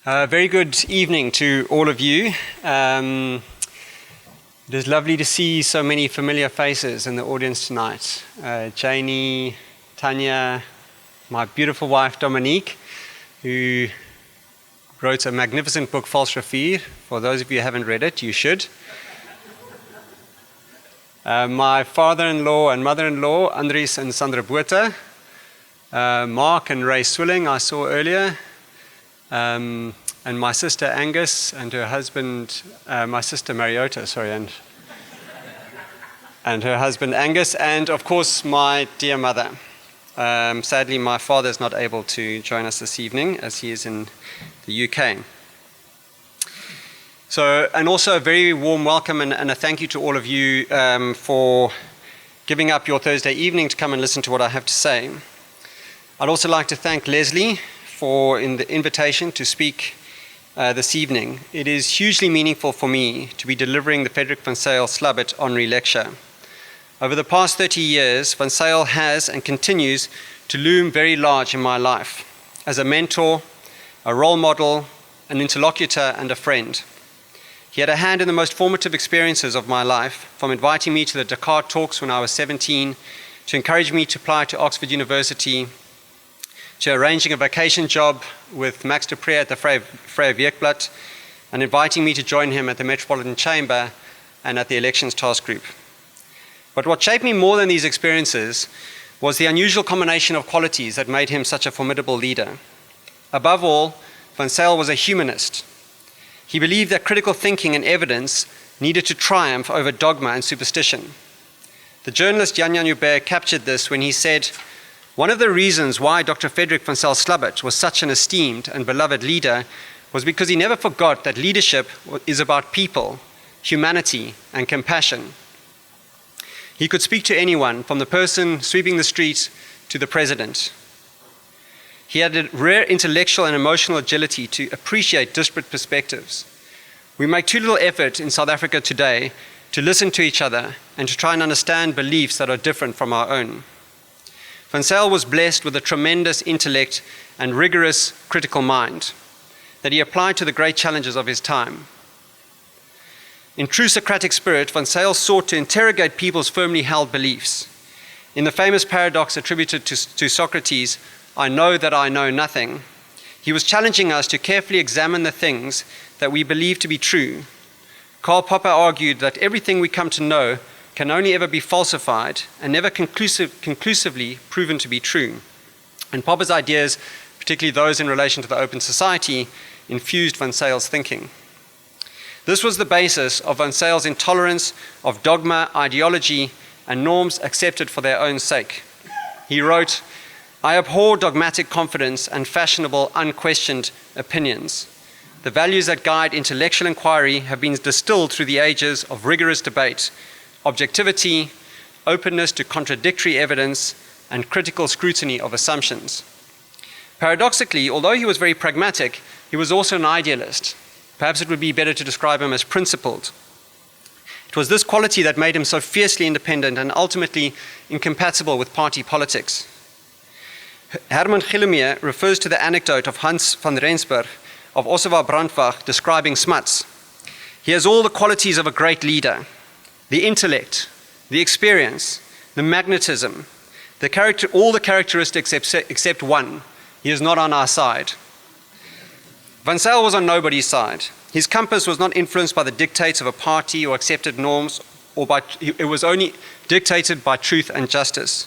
Very good evening to all of you. It is lovely to see so many familiar faces in the audience tonight. Janie, Tanya, my beautiful wife Dominique, who wrote a magnificent book, False Rafir. For those of you who haven't read it, you should. My father-in-law and mother-in-law, Andries and Sandra Botha. Mark and Ray Swilling, I saw earlier. And my sister Angus and her husband, my sister Mariota, and her husband Angus, and of course my dear mother. Sadly, my father is not able to join us this evening as he is in the UK. So, and also a very warm welcome and a thank you to all of you for giving up your Thursday evening to come and listen to what I have to say. I'd also like to thank Leslie for the invitation to speak this evening. It is hugely meaningful for me to be delivering the Frederik van Zyl-Slabbert Honorary Lecture. Over the past 30 years, Van Zyl has and continues to loom very large in my life as a mentor, a role model, an interlocutor, and a friend. He had a hand in the most formative experiences of my life, from inviting me to the Dakar talks when I was 17, to encourage me to apply to Oxford University, to arranging a vacation job with Max de Pre at the Vrije Weekblad, and inviting me to join him at the Metropolitan Chamber and at the Elections Task Group. But what shaped me more than these experiences was the unusual combination of qualities that made him such a formidable leader. Above all, Van Zyl was a humanist. He believed that critical thinking and evidence needed to triumph over dogma and superstition. The journalist Jan Joubert captured this when he said, "One of the reasons why Dr. Frederik van Zyl-Slabbert was such an esteemed and beloved leader was because he never forgot that leadership is about people, humanity, and compassion." He could speak to anyone, from the person sweeping the street to the president. He had a rare intellectual and emotional agility to appreciate disparate perspectives. We make too little effort in South Africa today to listen to each other and to try and understand beliefs that are different from our own. Van Zyl was blessed with a tremendous intellect and rigorous critical mind that he applied to the great challenges of his time. In true Socratic spirit, Van Zyl sought to interrogate people's firmly held beliefs. In the famous paradox attributed to Socrates, "I know that I know nothing," he was challenging us to carefully examine the things that we believe to be true. Karl Popper argued that everything we come to know can only ever be falsified and never conclusively proven to be true. And Popper's ideas, particularly those in relation to the open society, infused Van Zyl's thinking. This was the basis of Van Zyl's intolerance of dogma, ideology, and norms accepted for their own sake. He wrote, "I abhor dogmatic confidence and fashionable, unquestioned opinions. The values that guide intellectual inquiry have been distilled through the ages of rigorous debate, objectivity, openness to contradictory evidence, and critical scrutiny of assumptions." Paradoxically, although he was very pragmatic, he was also an idealist. Perhaps it would be better to describe him as principled. It was this quality that made him so fiercely independent and ultimately incompatible with party politics. Herman Gillemier refers to the anecdote of Hans van Rensburg of Ossewa Brandwag describing Smuts. He has all the qualities of a great leader: the intellect, the experience, the magnetism, all the characteristics except one. He is not on our side. Van Zyl was on nobody's side. His compass was not influenced by the dictates of a party or accepted norms, it was only dictated by truth and justice.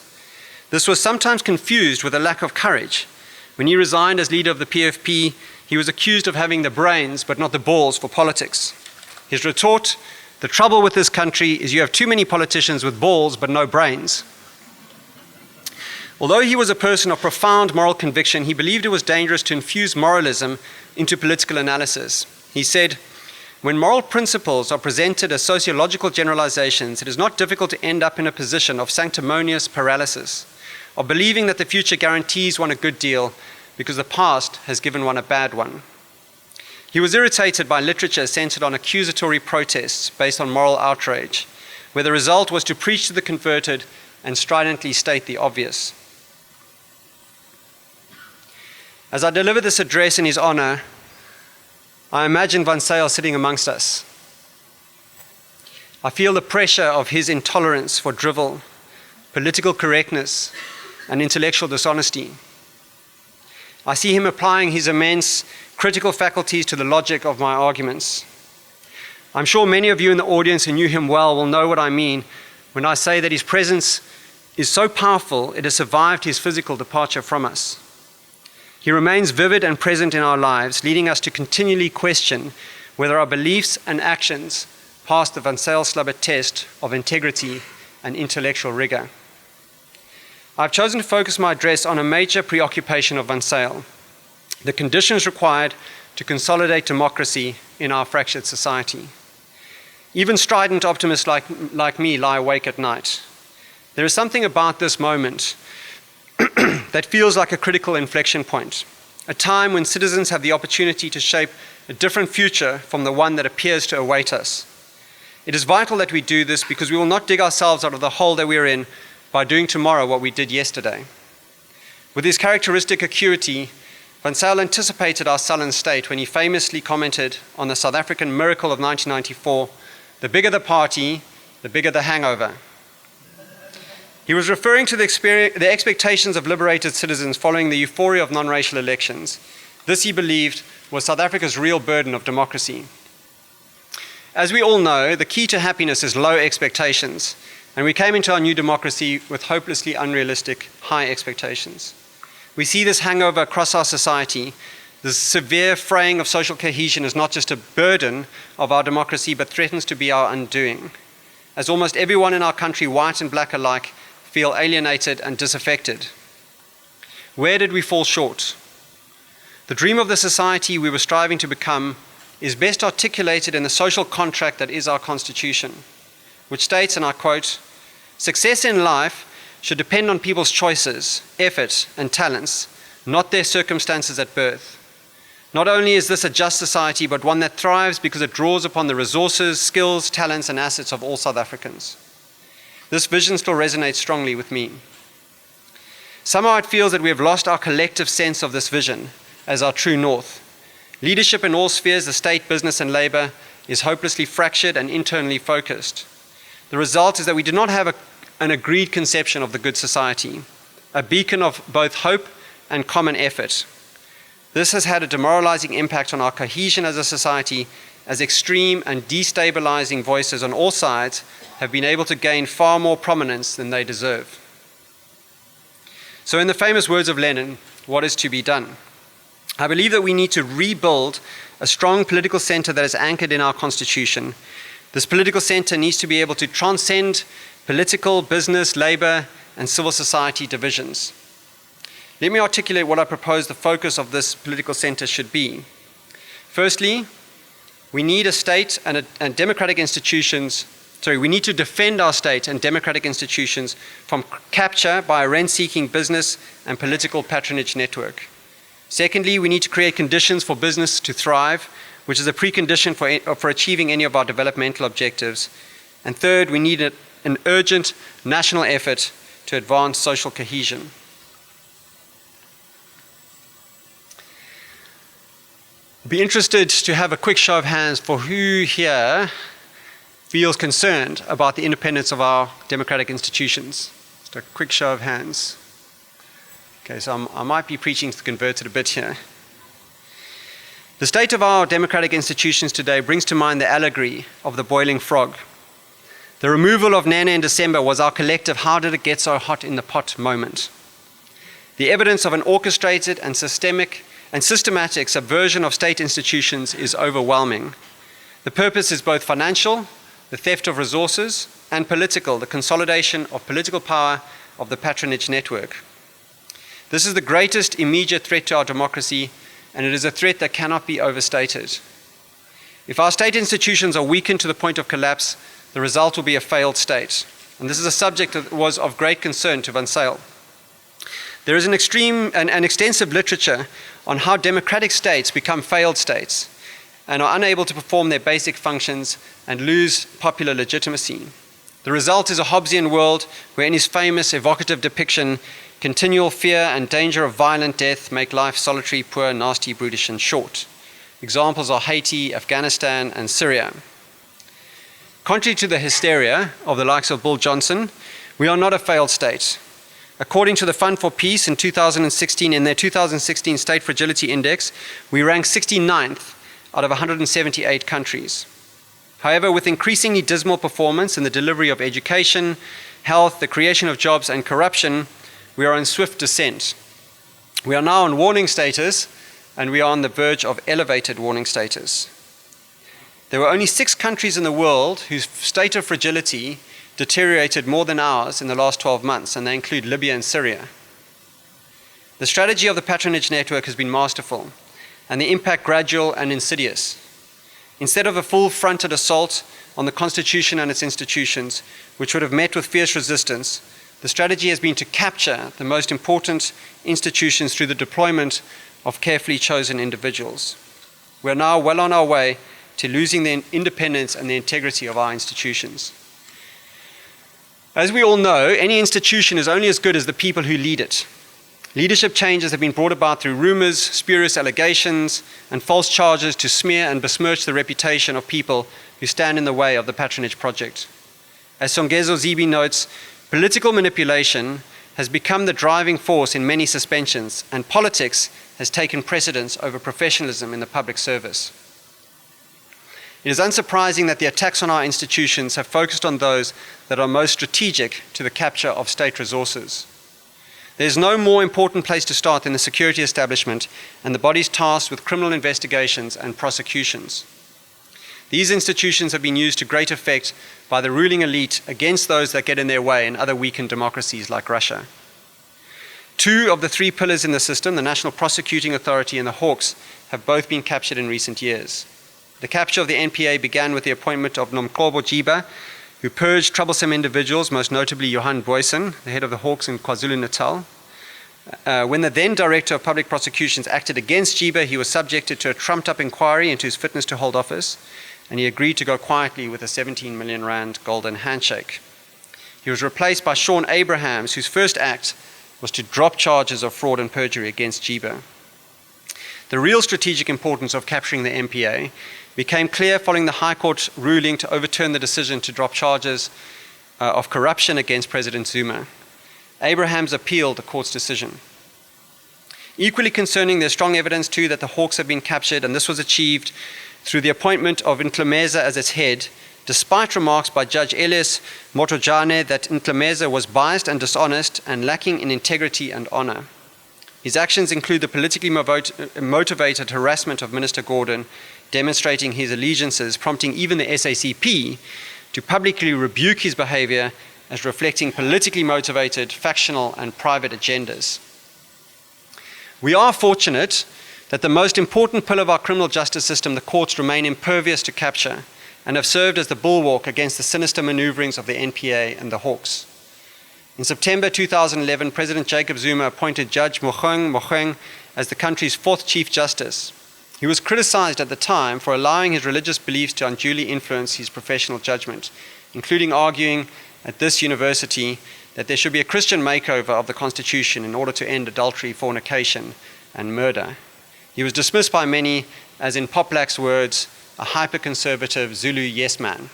This was sometimes confused with a lack of courage. When he resigned as leader of the PFP, he was accused of having the brains but not the balls for politics. His retort: "The trouble with this country is you have too many politicians with balls but no brains." Although he was a person of profound moral conviction, he believed it was dangerous to infuse moralism into political analysis. He said, "When moral principles are presented as sociological generalizations, it is not difficult to end up in a position of sanctimonious paralysis, of believing that the future guarantees one a good deal because the past has given one a bad one." He was irritated by literature centered on accusatory protests based on moral outrage, where the result was to preach to the converted and stridently state the obvious. As I deliver this address in his honor, I imagine Van Zyl sitting amongst us. I feel the pressure of his intolerance for drivel, political correctness, and intellectual dishonesty. I see him applying his immense critical faculties to the logic of my arguments. I'm sure many of you in the audience who knew him well will know what I mean when I say that his presence is so powerful it has survived his physical departure from us. He remains vivid and present in our lives, leading us to continually question whether our beliefs and actions pass the Van Zyl-Slabbert test of integrity and intellectual rigor. I've chosen to focus my address on a major preoccupation of Van Zyl, the conditions required to consolidate democracy in our fractured society. Even strident optimists like me lie awake at night. There is something about this moment that feels like a critical inflection point, a time when citizens have the opportunity to shape a different future from the one that appears to await us. It is vital that we do this because we will not dig ourselves out of the hole that we are in by doing tomorrow what we did yesterday. With his characteristic acuity, Van Zyl anticipated our sullen state when he famously commented on the South African miracle of 1994, "The bigger the party, the bigger the hangover." He was referring to the expectations of liberated citizens following the euphoria of non-racial elections. This, he believed, was South Africa's real burden of democracy. As we all know, the key to happiness is low expectations, and we came into our new democracy with hopelessly unrealistic high expectations. We see this hangover across our society. The severe fraying of social cohesion is not just a burden of our democracy, but threatens to be our undoing, as almost everyone in our country, white and black alike, feel alienated and disaffected. Where did we fall short? The dream of the society we were striving to become is best articulated in the social contract that is our Constitution, which states, and I quote, "Success in life should depend on people's choices, effort, and talents, not their circumstances at birth. Not only is this a just society, but one that thrives because it draws upon the resources, skills, talents, and assets of all South Africans." This vision still resonates strongly with me. Somehow it feels that we have lost our collective sense of this vision as our true north. Leadership in all spheres, the state, business, and labor, is hopelessly fractured and internally focused. The result is that we do not have an agreed conception of the good society, a beacon of both hope and common effort. This has had a demoralizing impact on our cohesion as a society, as extreme and destabilizing voices on all sides have been able to gain far more prominence than they deserve. So in the famous words of Lenin, what is to be done? I believe that we need to rebuild a strong political center that is anchored in our Constitution. This political center needs to be able to transcend political, business, labor, and civil society divisions. Let me articulate what I propose the focus of this political center should be. Firstly, we need a state and democratic institutions. We need to defend our state and democratic institutions from capture by a rent-seeking business and political patronage network. Secondly, we need to create conditions for business to thrive, which is a precondition for achieving any of our developmental objectives. And third, we need an urgent national effort to advance social cohesion. I'd be interested to have a quick show of hands for who here feels concerned about the independence of our democratic institutions. Just a quick show of hands. Okay, so I might be preaching to the converted a bit here. The state of our democratic institutions today brings to mind the allegory of the boiling frog. The removal of Nana in December was our collective "how did it get so hot in the pot" moment. The evidence of an orchestrated and systematic subversion of state institutions is overwhelming. The purpose is both financial, the theft of resources, and political, the consolidation of political power of the patronage network. This is the greatest immediate threat to our democracy, and it is a threat that cannot be overstated. If our state institutions are weakened to the point of collapse, the result will be a failed state. And this is a subject that was of great concern to Van Zyl. There is an extensive literature on how democratic states become failed states and are unable to perform their basic functions and lose popular legitimacy. The result is a Hobbesian world where, in his famous evocative depiction, continual fear and danger of violent death make life solitary, poor, nasty, brutish, and short. Examples are Haiti, Afghanistan, and Syria. Contrary to the hysteria of the likes of Bill Johnson, we are not a failed state. According to the Fund for Peace in 2016, in their 2016 State Fragility Index, we rank 69th out of 178 countries. However, with increasingly dismal performance in the delivery of education, health, the creation of jobs, and corruption, we are in swift descent. We are now on warning status, and we are on the verge of elevated warning status. There were only 6 countries in the world whose state of fragility deteriorated more than ours in the last 12 months, and they include Libya and Syria. The strategy of the patronage network has been masterful, and the impact gradual and insidious. Instead of a full-fronted assault on the Constitution and its institutions, which would have met with fierce resistance, the strategy has been to capture the most important institutions through the deployment of carefully chosen individuals. We are now well on our way to losing the independence and the integrity of our institutions. As we all know, any institution is only as good as the people who lead it. Leadership changes have been brought about through rumors, spurious allegations, and false charges to smear and besmirch the reputation of people who stand in the way of the patronage project. As Songezo Zibi notes, political manipulation has become the driving force in many suspensions, and politics has taken precedence over professionalism in the public service. It is unsurprising that the attacks on our institutions have focused on those that are most strategic to the capture of state resources. There is no more important place to start than the security establishment and the bodies tasked with criminal investigations and prosecutions. These institutions have been used to great effect by the ruling elite against those that get in their way in other weakened democracies like Russia. 2 of the 3 pillars in the system, the National Prosecuting Authority and the Hawks, have both been captured in recent years. The capture of the NPA began with the appointment of Nomqobo Jiba, who purged troublesome individuals, most notably Johan Boysen, the head of the Hawks in KwaZulu-Natal. When the then Director of Public Prosecutions acted against Jiba, he was subjected to a trumped-up inquiry into his fitness to hold office, and he agreed to go quietly with a 17 million rand golden handshake. He was replaced by Sean Abrahams, whose first act was to drop charges of fraud and perjury against Jiba. The real strategic importance of capturing the NPA became clear following the High Court ruling to overturn the decision to drop charges of corruption against President Zuma. Abrahams appealed the court's decision. Equally concerning, there's strong evidence too that the Hawks have been captured, and this was achieved through the appointment of Ntlemeza as its head, despite remarks by Judge Elias Motojane that Ntlemeza was biased and dishonest and lacking in integrity and honor. His actions include the politically motivated harassment of Minister Gordon, demonstrating his allegiances, prompting even the SACP to publicly rebuke his behavior as reflecting politically motivated, factional, and private agendas. We are fortunate that the most important pillar of our criminal justice system, the courts, remain impervious to capture and have served as the bulwark against the sinister maneuverings of the NPA and the Hawks. In September 2011, President Jacob Zuma appointed Judge Mogoeng as the country's 4th Chief Justice. He was criticized at the time for allowing his religious beliefs to unduly influence his professional judgment, including arguing at this university that there should be a Christian makeover of the Constitution in order to end adultery, fornication, and murder. He was dismissed by many as, in Poplak's words, a hyper-conservative Zuma yes man.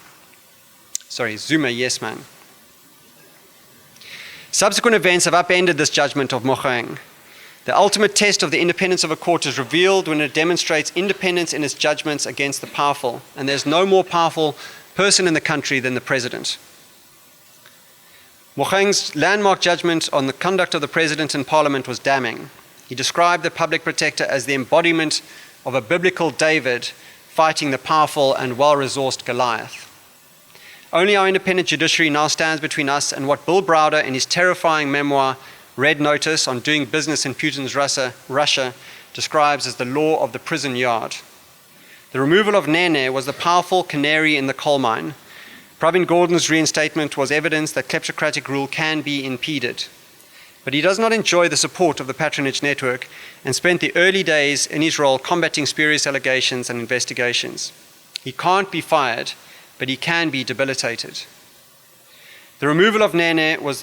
Subsequent events have upended this judgment of Mogoeng. The ultimate test of the independence of a court is revealed when it demonstrates independence in its judgments against the powerful, and there's no more powerful person in the country than the president. Mogoeng's landmark judgment on the conduct of the president and parliament was damning. He described the public protector as the embodiment of a biblical David fighting the powerful and well-resourced Goliath. Only our independent judiciary now stands between us and what Bill Browder, in his terrifying memoir, Red Notice on Doing Business in Putin's Russia, describes as the law of the prison yard. The removal of Nene was the powerful canary in the coal mine. Pravin Gordhan's reinstatement was evidence that kleptocratic rule can be impeded. But he does not enjoy the support of the patronage network and spent the early days in his role combating spurious allegations and investigations. He can't be fired, but he can be debilitated. The removal of Nene would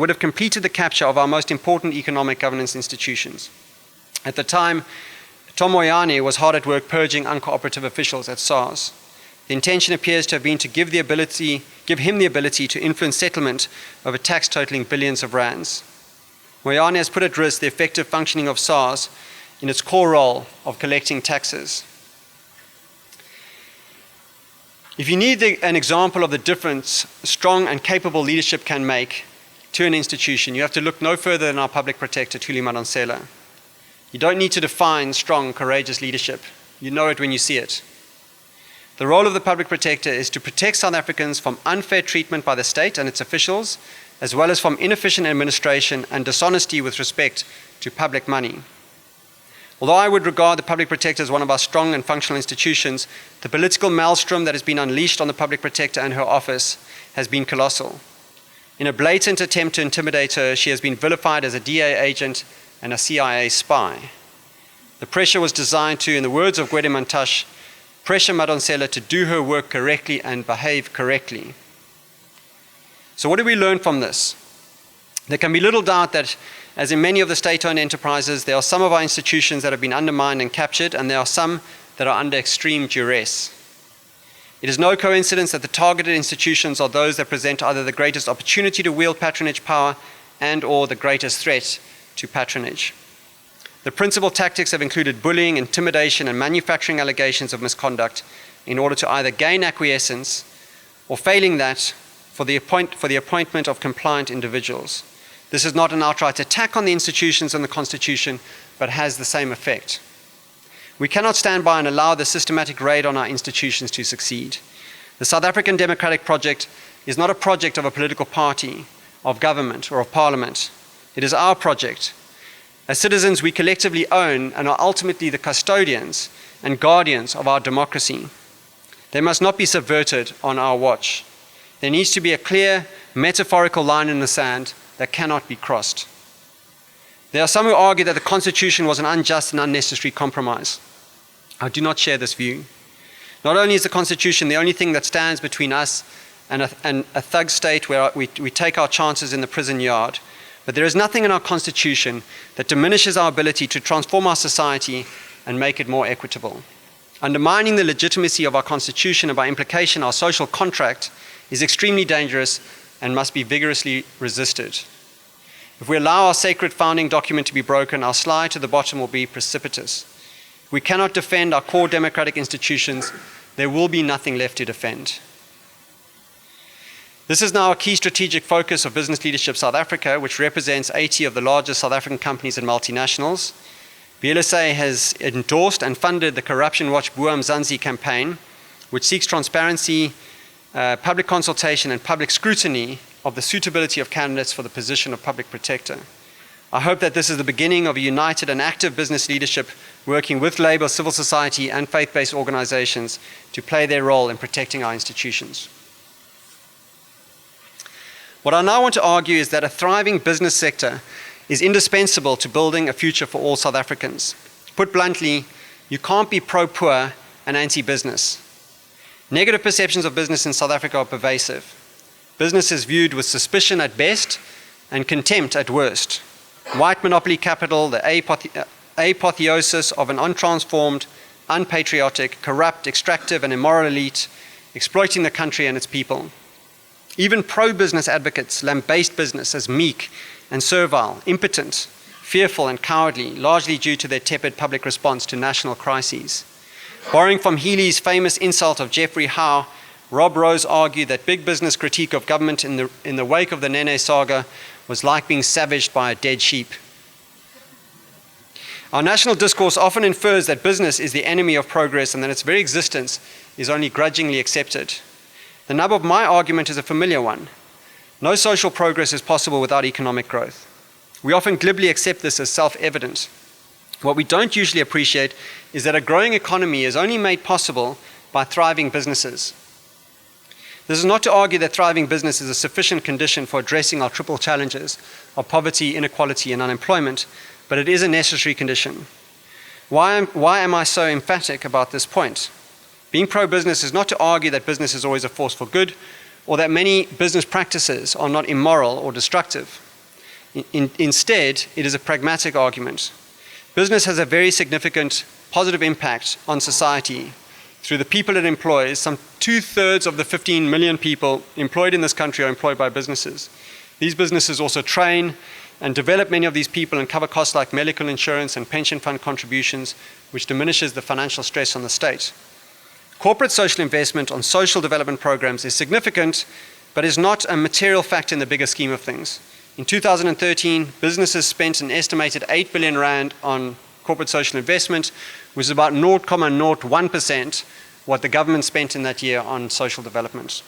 have completed the capture of our most important economic governance institutions. At the time, Tom Moyane was hard at work purging uncooperative officials at SARS. The intention appears to have been to give him the ability to influence settlement of a tax totaling billions of rands. Moyane has put at risk the effective functioning of SARS in its core role of collecting taxes. If you need an example of the difference strong and capable leadership can make to an institution, you have to look no further than our public protector, Thuli Madonsela. You don't need to define strong, courageous leadership. You know it when you see it. The role of the public protector is to protect South Africans from unfair treatment by the state and its officials, as well as from inefficient administration and dishonesty with respect to public money. Although I would regard the public protector as one of our strong and functional institutions, the political maelstrom that has been unleashed on the public protector and her office has been colossal. In a blatant attempt to intimidate her, she has been vilified as a DA agent and a CIA spy. The pressure was designed to, in the words of Gwede Mantashe, pressure Madonsela to do her work correctly and behave correctly. So what do we learn from this? There can be little doubt that, as in many of the state-owned enterprises, there are some of our institutions that have been undermined and captured, and there are some that are under extreme duress. It is no coincidence that the targeted institutions are those that present either the greatest opportunity to wield patronage power and/or the greatest threat to patronage. The principal tactics have included bullying, intimidation, and manufacturing allegations of misconduct in order to either gain acquiescence or, failing that, for the appointment of compliant individuals. This is not an outright attack on the institutions and the Constitution, but has the same effect. We cannot stand by and allow the systematic raid on our institutions to succeed. The South African democratic project is not a project of a political party, of government, or of parliament. It is our project. As citizens, we collectively own and are ultimately the custodians and guardians of our democracy. They must not be subverted on our watch. There needs to be a clear, metaphorical line in the sand that cannot be crossed. There are some who argue that the Constitution was an unjust and unnecessary compromise. I do not share this view. Not only is the Constitution the only thing that stands between us and a thug state where we take our chances in the prison yard, but there is nothing in our Constitution that diminishes our ability to transform our society and make it more equitable. Undermining the legitimacy of our Constitution and by implication our social contract is extremely dangerous and must be vigorously resisted. If we allow our sacred founding document to be broken, our slide to the bottom will be precipitous. If we cannot defend our core democratic institutions, there will be nothing left to defend. This is now a key strategic focus of Business Leadership South Africa, which represents 80 of the largest South African companies and multinationals. BLSA has endorsed and funded the Corruption Watch Buam Zanzi campaign, which seeks transparency, public consultation and public scrutiny of the suitability of candidates for the position of public protector. I hope that this is the beginning of a united and active business leadership working with Labour, civil society and faith-based organizations to play their role in protecting our institutions. What I now want to argue is that a thriving business sector is indispensable to building a future for all South Africans. Put bluntly, you can't be pro-poor and anti-business. Negative perceptions of business in South Africa are pervasive. Business is viewed with suspicion at best and contempt at worst. White monopoly capital, the apotheosis of an untransformed, unpatriotic, corrupt, extractive and immoral elite exploiting the country and its people. Even pro-business advocates lambaste business as meek and servile, impotent, fearful and cowardly, largely due to their tepid public response to national crises. Borrowing from Healy's famous insult of Geoffrey Howe, Rob Rose argued that big business critique of government in the wake of the Nene saga was like being savaged by a dead sheep. Our national discourse often infers that business is the enemy of progress and that its very existence is only grudgingly accepted. The nub of my argument is a familiar one. No social progress is possible without economic growth. We often glibly accept this as self-evident. What we don't usually appreciate is that a growing economy is only made possible by thriving businesses. This is not to argue that thriving business is a sufficient condition for addressing our triple challenges of poverty, inequality, and unemployment, but it is a necessary condition. Why am I so emphatic about this point? Being pro-business is not to argue that business is always a force for good, or that many business practices are not immoral or destructive. Instead, it is a pragmatic argument. Business has a very significant positive impact on society through the people it employs. Some 2/3 of the 15 million people employed in this country are employed by businesses. These businesses also train and develop many of these people and cover costs like medical insurance and pension fund contributions, which diminishes the financial stress on the state. Corporate social investment on social development programs is significant, but is not a material factor in the bigger scheme of things. In 2013, businesses spent an estimated 8 billion rand on corporate social investment, which is about 0.01% what the government spent in that year on social development.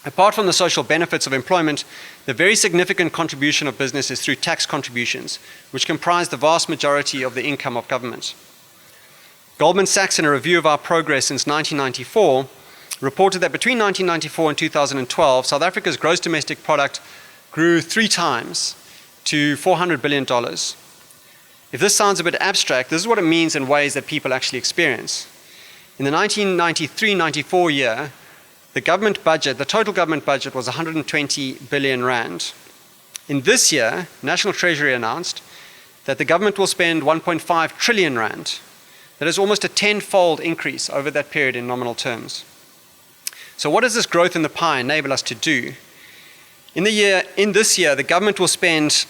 Apart from the social benefits of employment, the very significant contribution of business is through tax contributions, which comprise the vast majority of the income of government. Goldman Sachs, in a review of our progress since 1994, reported that between 1994 and 2012, South Africa's gross domestic product grew 3 times to $400 billion. If this sounds a bit abstract, this is what it means in ways that people actually experience. In the 1993-94 year, the total government budget was 120 billion rand. In this year, National Treasury announced that the government will spend 1.5 trillion rand. That is almost a 10-fold increase over that period in nominal terms. So what does this growth in the pie enable us to do? In this year, the government will spend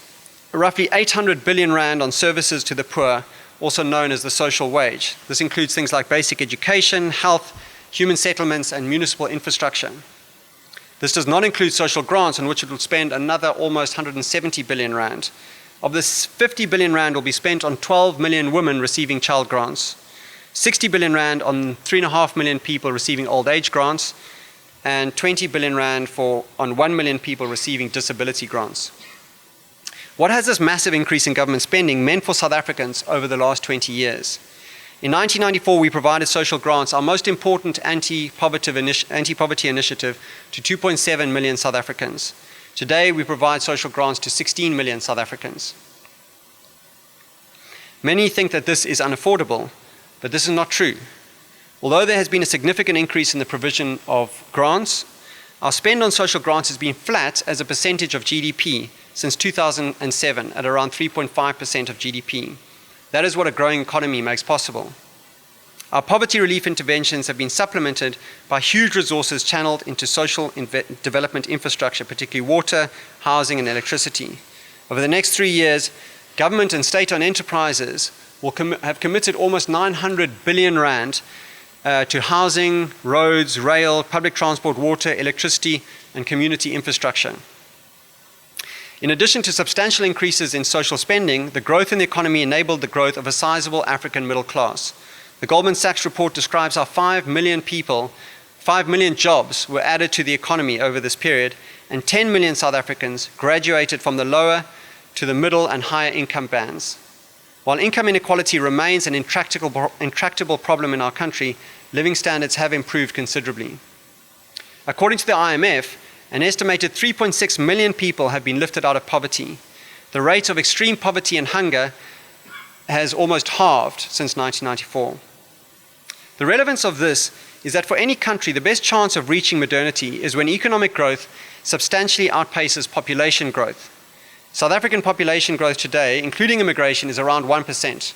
roughly 800 billion rand on services to the poor, also known as the social wage. This includes things like basic education, health, human settlements, and municipal infrastructure. This does not include social grants, on which it will spend another almost 170 billion rand. Of this, 50 billion rand will be spent on 12 million women receiving child grants, 60 billion rand on 3.5 million people receiving old age grants, and 20 billion rand on 1 million people receiving disability grants. What has this massive increase in government spending meant for South Africans over the last 20 years? In 1994, we provided social grants, our most important anti-poverty initiative, to 2.7 million South Africans. Today, we provide social grants to 16 million South Africans. Many think that this is unaffordable, but this is not true. Although there has been a significant increase in the provision of grants, our spend on social grants has been flat as a percentage of GDP since 2007 at around 3.5% of GDP. That is what a growing economy makes possible. Our poverty relief interventions have been supplemented by huge resources channeled into social development infrastructure, particularly water, housing, and electricity. Over the next 3 years, government and state-owned enterprises have committed almost 900 billion rand to housing, roads, rail, public transport, water, electricity, and community infrastructure. In addition to substantial increases in social spending, the growth in the economy enabled the growth of a sizable African middle class. The Goldman Sachs report describes how 5 million jobs were added to the economy over this period, and 10 million South Africans graduated from the lower to the middle and higher income bands. While income inequality remains an intractable problem in our country, living standards have improved considerably. According to the IMF, an estimated 3.6 million people have been lifted out of poverty. The rate of extreme poverty and hunger has almost halved since 1994. The relevance of this is that for any country, the best chance of reaching modernity is when economic growth substantially outpaces population growth. South African population growth today, including immigration, is around 1%,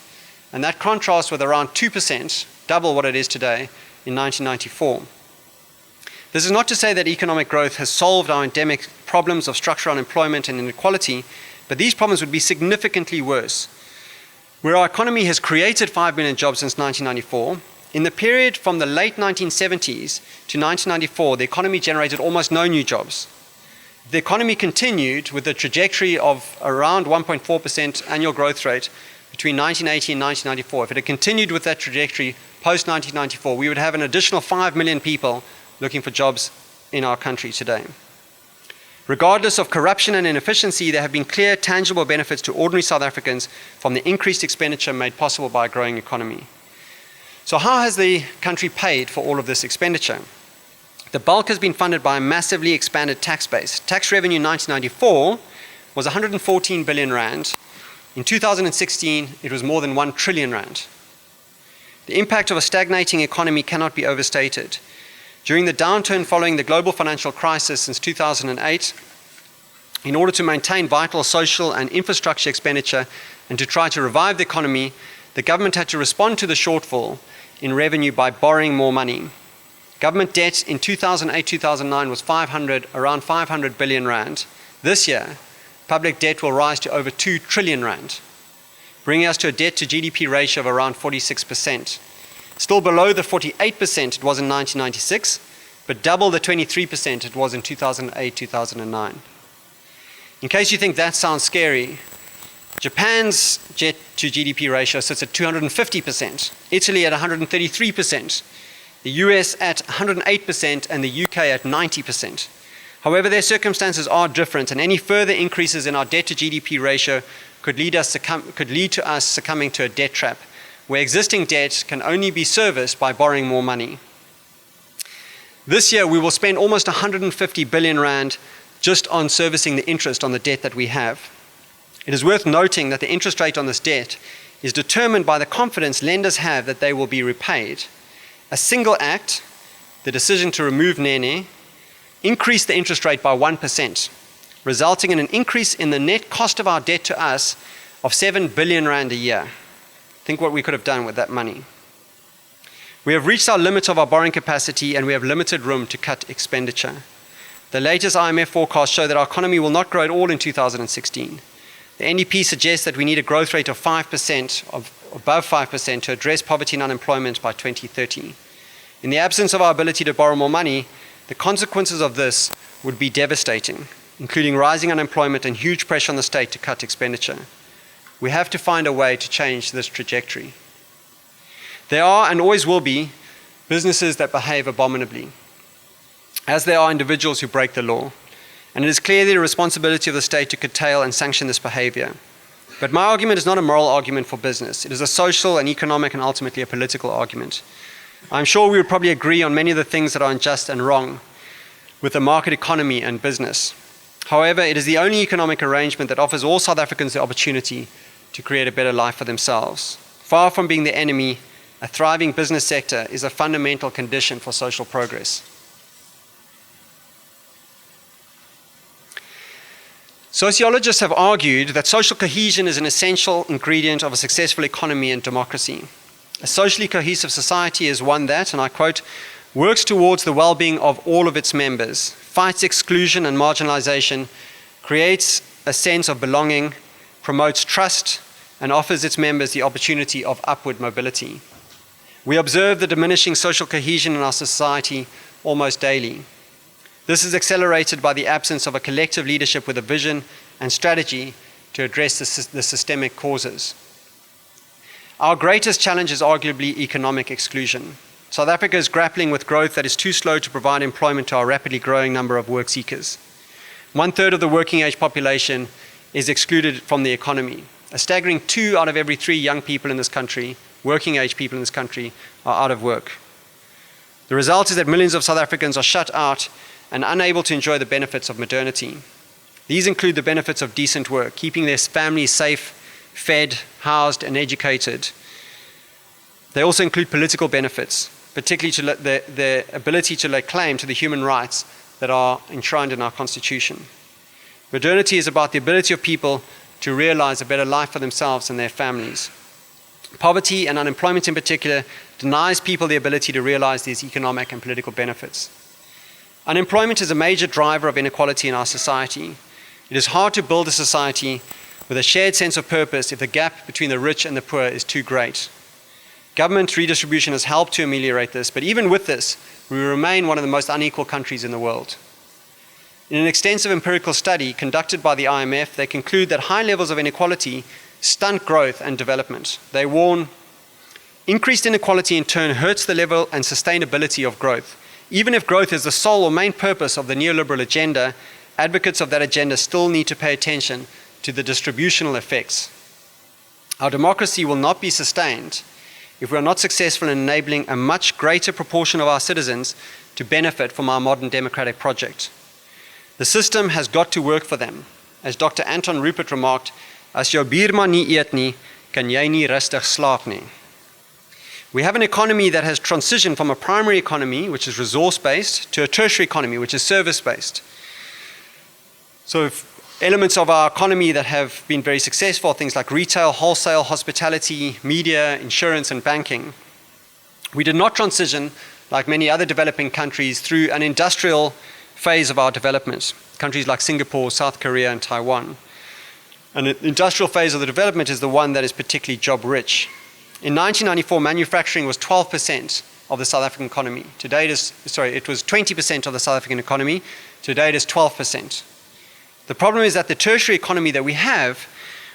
and that contrasts with around 2%, double what it is today, in 1994. This is not to say that economic growth has solved our endemic problems of structural unemployment and inequality, but these problems would be significantly worse. Where our economy has created 5 million jobs since 1994, in the period from the late 1970s to 1994, the economy generated almost no new jobs. The economy continued with a trajectory of around 1.4% annual growth rate between 1980 and 1994. If it had continued with that trajectory post-1994, we would have an additional 5 million people looking for jobs in our country today. Regardless of corruption and inefficiency, there have been clear, tangible benefits to ordinary South Africans from the increased expenditure made possible by a growing economy. So how has the country paid for all of this expenditure? The bulk has been funded by a massively expanded tax base. Tax revenue in 1994 was 114 billion rand. In 2016, it was more than 1 trillion rand. The impact of a stagnating economy cannot be overstated. During the downturn following the global financial crisis since 2008, In order to maintain vital social and infrastructure expenditure and to try to revive the economy, the government had to respond to the shortfall in revenue by borrowing more money. Government debt in 2008-2009 was around 500 billion rand. This year, public debt will rise to over 2 trillion rand, bringing us to a debt to GDP ratio of around 46%. Still below the 48% it was in 1996, but double the 23% it was in 2008-2009. In case you think that sounds scary, Japan's debt to GDP ratio sits at 250%, Italy at 133%, the US at 108%, and the UK at 90%. However, their circumstances are different, and any further increases in our debt to GDP ratio could lead to us succumbing to a debt trap, where existing debt can only be serviced by borrowing more money. This year, we will spend almost 150 billion rand just on servicing the interest on the debt that we have. It is worth noting that the interest rate on this debt is determined by the confidence lenders have that they will be repaid. A single act, the decision to remove Nene, increased the interest rate by 1%, resulting in an increase in the net cost of our debt to us of 7 billion rand a year. Think what we could have done with that money. We have reached our limit of our borrowing capacity, and we have limited room to cut expenditure. The latest IMF forecasts show that our economy will not grow at all in 2016. The NDP suggests that we need a growth rate of 5%, above 5%, to address poverty and unemployment by 2030. In the absence of our ability to borrow more money, the consequences of this would be devastating, including rising unemployment and huge pressure on the state to cut expenditure. We have to find a way to change this trajectory. There are and always will be businesses that behave abominably, as there are individuals who break the law. And it is clearly the responsibility of the state to curtail and sanction this behavior. But my argument is not a moral argument for business. It is a social and economic and ultimately a political argument. I'm sure we would probably agree on many of the things that are unjust and wrong with the market economy and business. However, it is the only economic arrangement that offers all South Africans the opportunity to create a better life for themselves. Far from being the enemy, a thriving business sector is a fundamental condition for social progress. Sociologists have argued that social cohesion is an essential ingredient of a successful economy and democracy. A socially cohesive society is one that, and I quote, works towards the well-being of all of its members, fights exclusion and marginalization, creates a sense of belonging, promotes trust, and offers its members the opportunity of upward mobility. We observe the diminishing social cohesion in our society almost daily. This is accelerated by the absence of a collective leadership with a vision and strategy to address the systemic causes. Our greatest challenge is arguably economic exclusion. South Africa is grappling with growth that is too slow to provide employment to our rapidly growing number of work seekers. 1/3 of the working age population is excluded from the economy. A staggering 2 out of every 3 young people in this country, working age people in this country, are out of work. The result is that millions of South Africans are shut out and unable to enjoy the benefits of modernity. These include the benefits of decent work, keeping their families safe, fed, housed, and educated. They also include political benefits, particularly to the ability to lay claim to the human rights that are enshrined in our Constitution. Modernity is about the ability of people to realize a better life for themselves and their families. Poverty and unemployment in particular denies people the ability to realize these economic and political benefits. Unemployment is a major driver of inequality in our society. It is hard to build a society with a shared sense of purpose if the gap between the rich and the poor is too great. Government redistribution has helped to ameliorate this, but even with this, we remain one of the most unequal countries in the world. In an extensive empirical study conducted by the IMF, they conclude that high levels of inequality stunt growth and development. They warn, increased inequality in turn hurts the level and sustainability of growth. Even if growth is the sole or main purpose of the neoliberal agenda, advocates of that agenda still need to pay attention to the distributional effects. Our democracy will not be sustained if we are not successful in enabling a much greater proportion of our citizens to benefit from our modern democratic project. The system has got to work for them. As Dr. Anton Rupert remarked, as jou buurman nie eet nie, kan jy nie rustig slaap nie. We have an economy that has transitioned from a primary economy, which is resource-based, to a tertiary economy, which is service-based. So Elements of our economy that have been very successful, things like retail, wholesale, hospitality, media, insurance, and banking. We did not transition, like many other developing countries, through an industrial phase of our development. Countries like Singapore, South Korea, and Taiwan. And the industrial phase of the development is the one that is particularly job-rich. In 1994, manufacturing was 12% of the South African economy. Today it was 20% of the South African economy. Today it is 12%. The problem is that the tertiary economy that we have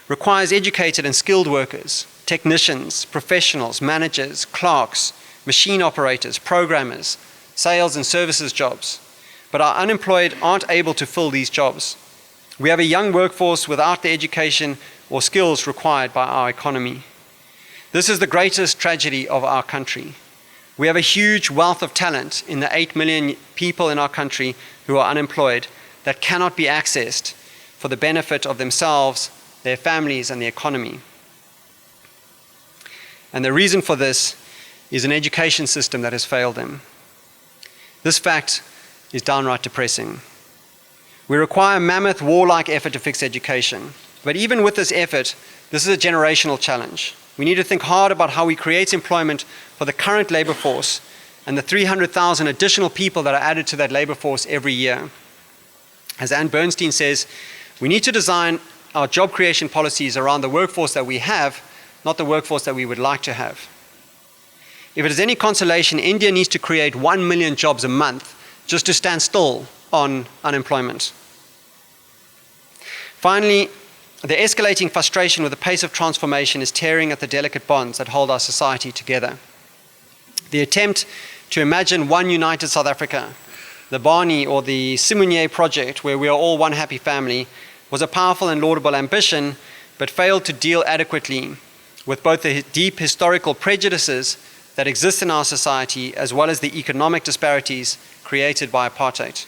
requires educated and skilled workers, technicians, professionals, managers, clerks, machine operators, programmers, sales and services jobs. But our unemployed aren't able to fill these jobs. We have a young workforce without the education or skills required by our economy. This is the greatest tragedy of our country. We have a huge wealth of talent in the 8 million people in our country who are unemployed that cannot be accessed for the benefit of themselves, their families, and the economy. And the reason for this is an education system that has failed them. This fact is downright depressing. We require a mammoth warlike effort to fix education. But even with this effort, this is a generational challenge. We need to think hard about how we create employment for the current labor force and the 300,000 additional people that are added to that labor force every year. As Ann Bernstein says, we need to design our job creation policies around the workforce that we have, not the workforce that we would like to have. If it is any consolation, India needs to create 1 million jobs a month just to stand still on unemployment. Finally, the escalating frustration with the pace of transformation is tearing at the delicate bonds that hold our society together. The attempt to imagine one united South Africa, the Barney or the Simunier project, where we are all one happy family, was a powerful and laudable ambition, but failed to deal adequately with both the deep historical prejudices that exist in our society, as well as the economic disparities created by apartheid.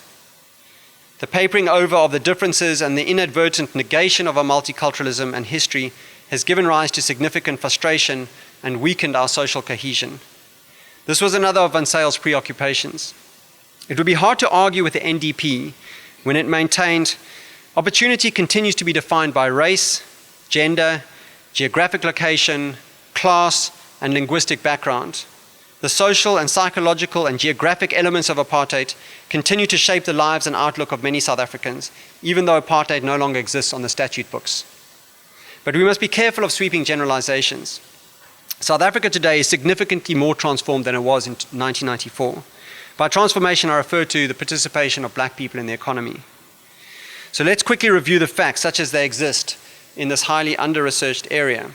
The papering over of the differences and the inadvertent negation of our multiculturalism and history has given rise to significant frustration and weakened our social cohesion. This was another of Van Zyl's preoccupations. It would be hard to argue with the NDP when it maintained opportunity continues to be defined by race, gender, geographic location, class, and linguistic background. The social and psychological and geographic elements of apartheid continue to shape the lives and outlook of many South Africans, even though apartheid no longer exists on the statute books. But we must be careful of sweeping generalizations. South Africa today is significantly more transformed than it was in 1994. By transformation, I refer to the participation of black people in the economy. So let's quickly review the facts such as they exist in this highly under-researched area.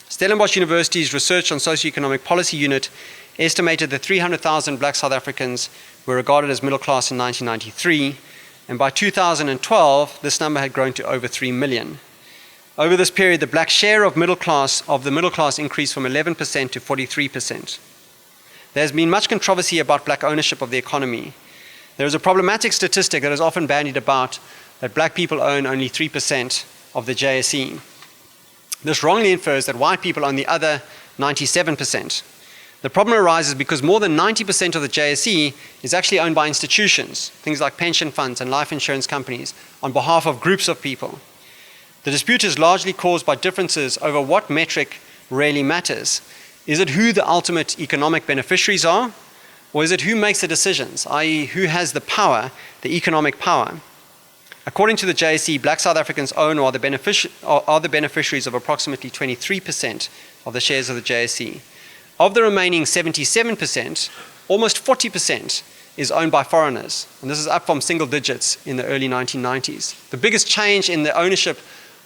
Stellenbosch University's Research on Socioeconomic Policy Unit estimated that 300,000 black South Africans were regarded as middle class in 1993, and by 2012, this number had grown to over 3 million. Over this period, the black share of the middle class increased from 11% to 43%. There has been much controversy about black ownership of the economy. There is a problematic statistic that is often bandied about that black people own only 3% of the JSE. This wrongly infers that white people own the other 97%. The problem arises because more than 90% of the JSE is actually owned by institutions, things like pension funds and life insurance companies, on behalf of groups of people. The dispute is largely caused by differences over what metric really matters. Is it who the ultimate economic beneficiaries are, or is it who makes the decisions, i.e. who has the power, the economic power? According to the JSE, black South Africans own or are the beneficiaries of approximately 23% of the shares of the JSE. Of the remaining 77%, almost 40% is owned by foreigners, and this is up from single digits in the early 1990s. The biggest change in the ownership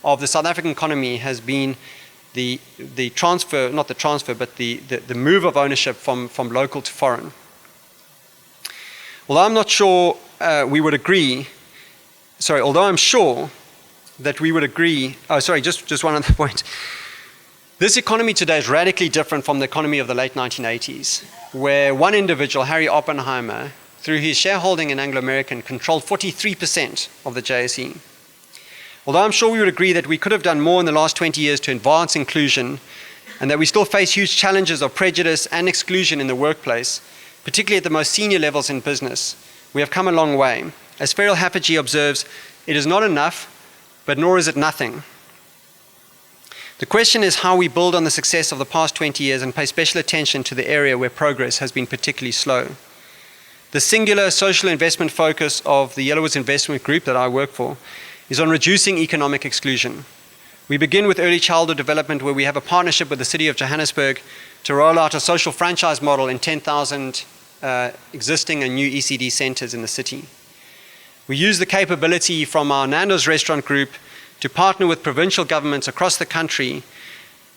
of the South African economy has been the move of ownership from local to foreign. Although I'm sure that we would agree, just one other point. This economy today is radically different from the economy of the late 1980s, where one individual, Harry Oppenheimer, through his shareholding in Anglo American, controlled 43% of the JSE. Although I'm sure we would agree that we could have done more in the last 20 years to advance inclusion, and that we still face huge challenges of prejudice and exclusion in the workplace, particularly at the most senior levels in business, we have come a long way. As Feral Haffajee observes, it is not enough but nor is it nothing. The question is how we build on the success of the past 20 years and pay special attention to the area where progress has been particularly slow. The singular social investment focus of the Yellowwoods Investment Group that I work for is on reducing economic exclusion. We begin with early childhood development, where we have a partnership with the City of Johannesburg to roll out a social franchise model in 10,000 existing and new ECD centers in the city. We use the capability from our Nando's restaurant group to partner with provincial governments across the country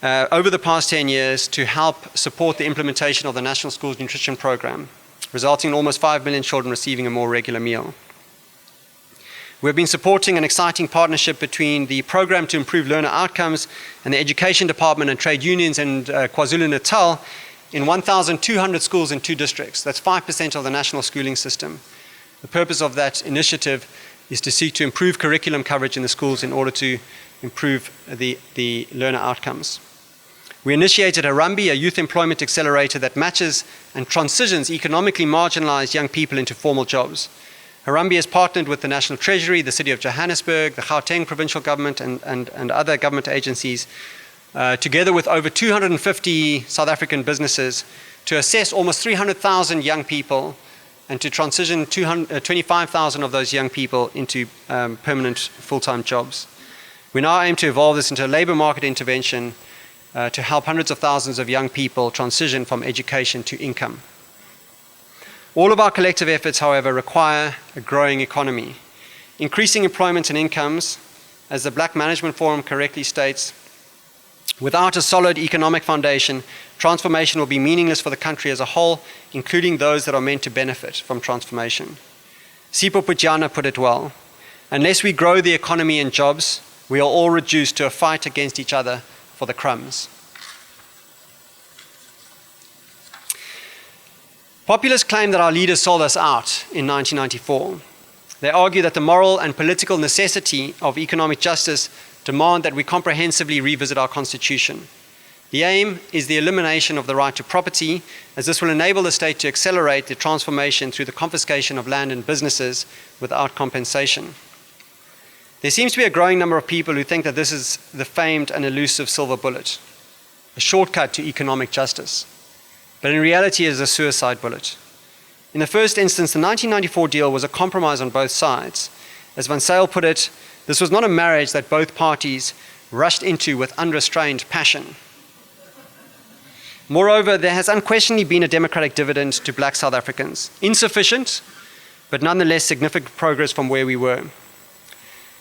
over the past 10 years to help support the implementation of the National Schools Nutrition Program, resulting in almost 5 million children receiving a more regular meal. We've been supporting an exciting partnership between the Program to Improve Learner Outcomes and the Education Department and trade unions in KwaZulu-Natal in 1,200 schools in 2 districts. That's 5% of the national schooling system. The purpose of that initiative is to seek to improve curriculum coverage in the schools in order to improve the learner outcomes. We initiated Honorary, a youth employment accelerator that matches and transitions economically marginalized young people into formal jobs. Honorary has partnered with the National Treasury, the City of Johannesburg, the Gauteng Provincial Government, and other government agencies, together with over 250 South African businesses, to assess almost 300,000 young people and to transition 25,000 of those young people into permanent full-time jobs. We now aim to evolve this into a labor market intervention to help hundreds of thousands of young people transition from education to income. All of our collective efforts, however, require a growing economy. Increasing employment and incomes, as the Black Management Forum correctly states, without a solid economic foundation, transformation will be meaningless for the country as a whole, including those that are meant to benefit from transformation. Sipho Pujana put it well: unless we grow the economy and jobs, we are all reduced to a fight against each other for the crumbs. Populists claim that our leaders sold us out in 1994. They argue that the moral and political necessity of economic justice demand that we comprehensively revisit our constitution. The aim is the elimination of the right to property, as this will enable the state to accelerate the transformation through the confiscation of land and businesses without compensation. There seems to be a growing number of people who think that this is the famed and elusive silver bullet, a shortcut to economic justice. But in reality, it is a suicide bullet. In the first instance, the 1994 deal was a compromise on both sides. As Van Zyl put it, this was not a marriage that both parties rushed into with unrestrained passion. Moreover, there has unquestionably been a democratic dividend to black South Africans. Insufficient, but nonetheless significant progress from where we were.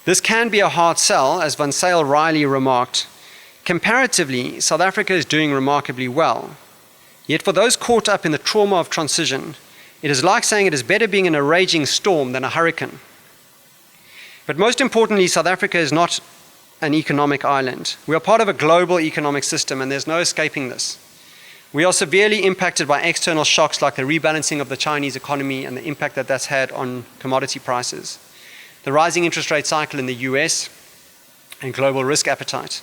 This can be a hard sell, as Van Zyl wryly remarked. Comparatively, South Africa is doing remarkably well. Yet for those caught up in the trauma of transition, it is like saying it is better being in a raging storm than a hurricane. But most importantly, South Africa is not an economic island. We are part of a global economic system, and there's no escaping this. We are severely impacted by external shocks like the rebalancing of the Chinese economy and the impact that that's had on commodity prices, the rising interest rate cycle in the US, and global risk appetite.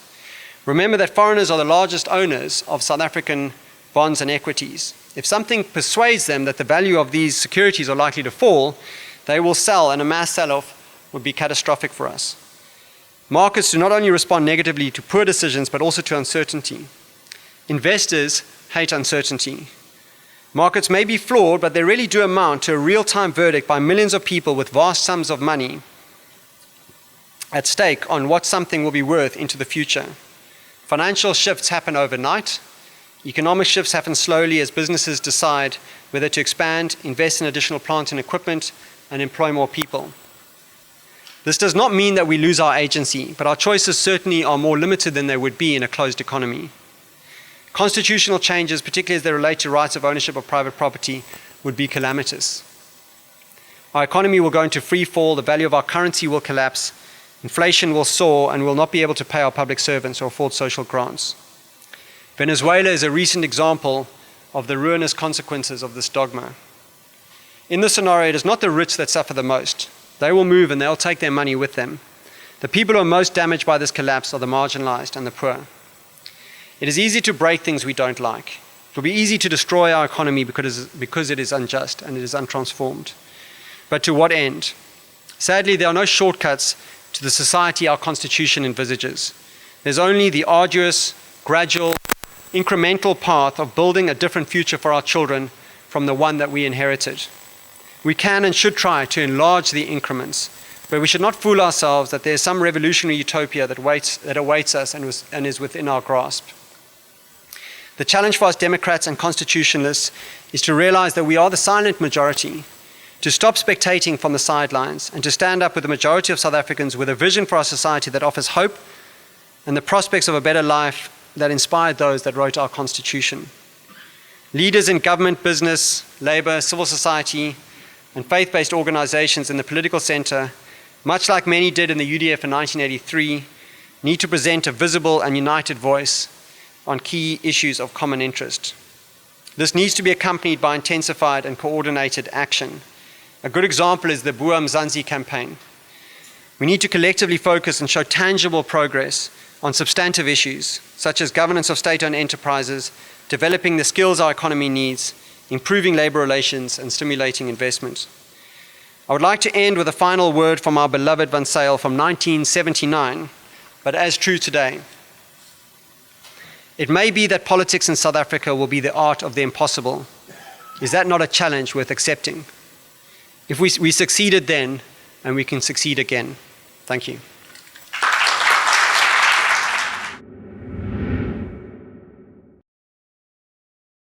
Remember that foreigners are the largest owners of South African bonds and equities. If something persuades them that the value of these securities are likely to fall, they will sell, and a mass sell-off would be catastrophic for us. Markets do not only respond negatively to poor decisions, but also to uncertainty. Investors hate uncertainty. Markets may be flawed, but they really do amount to a real-time verdict by millions of people with vast sums of money at stake on what something will be worth into the future. Financial shifts happen overnight. Economic shifts happen slowly as businesses decide whether to expand, invest in additional plant and equipment, and employ more people. This does not mean that we lose our agency, but our choices certainly are more limited than they would be in a closed economy. Constitutional changes, particularly as they relate to rights of ownership of private property, would be calamitous. Our economy will go into free fall, the value of our currency will collapse, inflation will soar, and we will not be able to pay our public servants or afford social grants. Venezuela is a recent example of the ruinous consequences of this dogma. In this scenario, it is not the rich that suffer the most. They will move and they'll take their money with them. The people who are most damaged by this collapse are the marginalized and the poor. It is easy to break things we don't like. It will be easy to destroy our economy because it is unjust and it is untransformed. But to what end? Sadly, there are no shortcuts to the society our Constitution envisages. There's only the arduous, gradual, incremental path of building a different future for our children from the one that we inherited. We can and should try to enlarge the increments, but we should not fool ourselves that there is some revolutionary utopia that awaits us and is within our grasp. The challenge for us Democrats and constitutionalists is to realize that we are the silent majority, to stop spectating from the sidelines, and to stand up with the majority of South Africans with a vision for our society that offers hope and the prospects of a better life that inspired those that wrote our Constitution. Leaders in government, business, labor, civil society, and faith-based organizations in the political center, much like many did in the UDF in 1983, need to present a visible and united voice on key issues of common interest. This needs to be accompanied by intensified and coordinated action. A good example is the Bua Mzansi campaign. We need to collectively focus and show tangible progress on substantive issues, such as governance of state-owned enterprises, developing the skills our economy needs, improving labor relations, and stimulating investment. I would like to end with a final word from our beloved Van Zyl from 1979, but as true today. It may be that politics in South Africa will be the art of the impossible. Is that not a challenge worth accepting? If we succeeded then, and we can succeed again. Thank you.